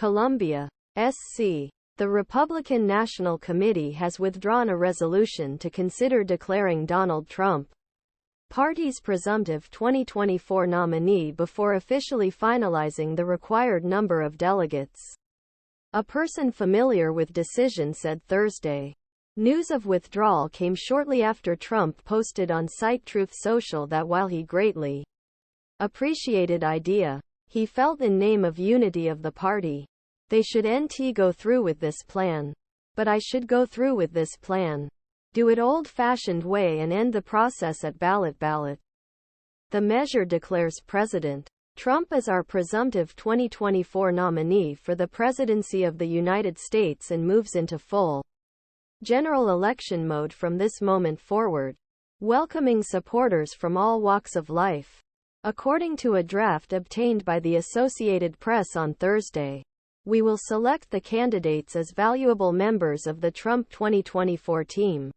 Columbia, SC. The Republican National Committee has withdrawn a resolution to consider declaring Donald Trump party's presumptive 2024 nominee before officially finalizing the required number of delegates. A person familiar with decision said Thursday. News of withdrawal came shortly after Trump posted on site Truth Social that while he greatly appreciated idea, he felt in name of unity of the party, they should go through with this plan. But I should go through with this plan. Do it old-fashioned way and end the process at ballot. The measure declares President Trump as our presumptive 2024 nominee for the presidency of the United States and moves into full general election mode from this moment forward, welcoming supporters from all walks of life. According to a draft obtained by the Associated Press on Thursday, we will select the candidates as valuable members of the Trump 2024 team.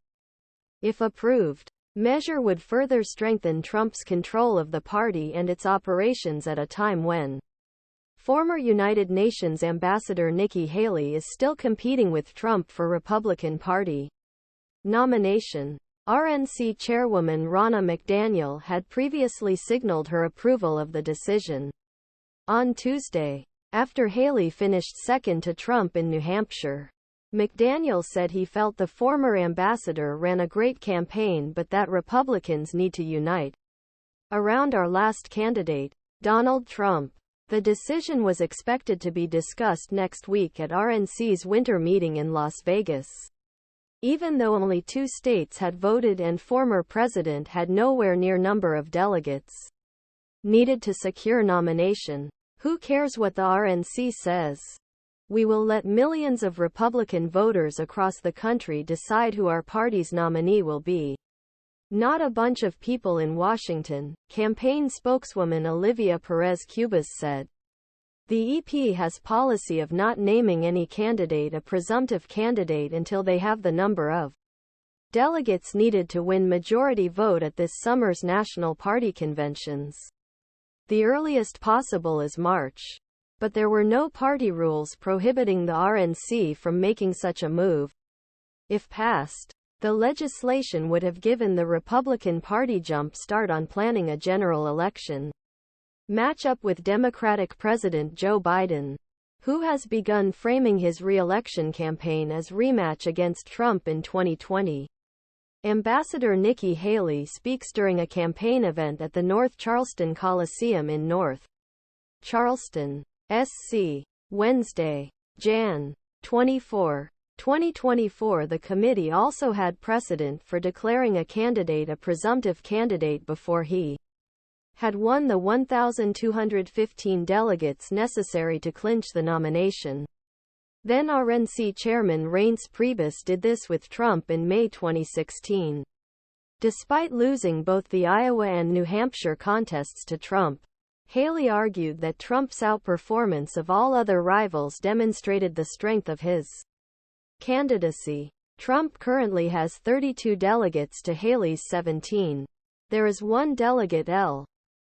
If approved, measure would further strengthen Trump's control of the party and its operations at a time when former United Nations Ambassador Nikki Haley is still competing with Trump for Republican Party nomination. RNC Chairwoman Ronna McDaniel had previously signaled her approval of the decision on Tuesday, after Haley finished second to Trump in New Hampshire. McDaniel said he felt the former ambassador ran a great campaign but that Republicans need to unite around our last candidate, Donald Trump. The decision was expected to be discussed next week at RNC's winter meeting in Las Vegas. Even though only 2 states had voted and former president had nowhere near number of delegates needed to secure nomination. Who cares what the RNC says? We will let millions of Republican voters across the country decide who our party's nominee will be. Not a bunch of people in Washington, campaign spokeswoman Olivia Perez-Cubas said. The EP has policy of not naming any candidate a presumptive candidate until they have the number of delegates needed to win majority vote at this summer's national party conventions. The earliest possible is March. But there were no party rules prohibiting the RNC from making such a move. If passed, the legislation would have given the Republican Party jump start on planning a general election matchup with Democratic President Joe Biden, who has begun framing his re-election campaign as rematch against Trump in 2020. Ambassador Nikki Haley speaks during a campaign event at the North Charleston Coliseum in North Charleston, SC, Wednesday, Jan. 24, 2024. The committee also had precedent for declaring a candidate a presumptive candidate before he had won the 1,215 delegates necessary to clinch the nomination. Then-RNC Chairman Reince Priebus did this with Trump in May 2016. Despite losing both the Iowa and New Hampshire contests to Trump, Haley argued that Trump's outperformance of all other rivals demonstrated the strength of his candidacy. Trump currently has 32 delegates to Haley's 17. There is one delegate L.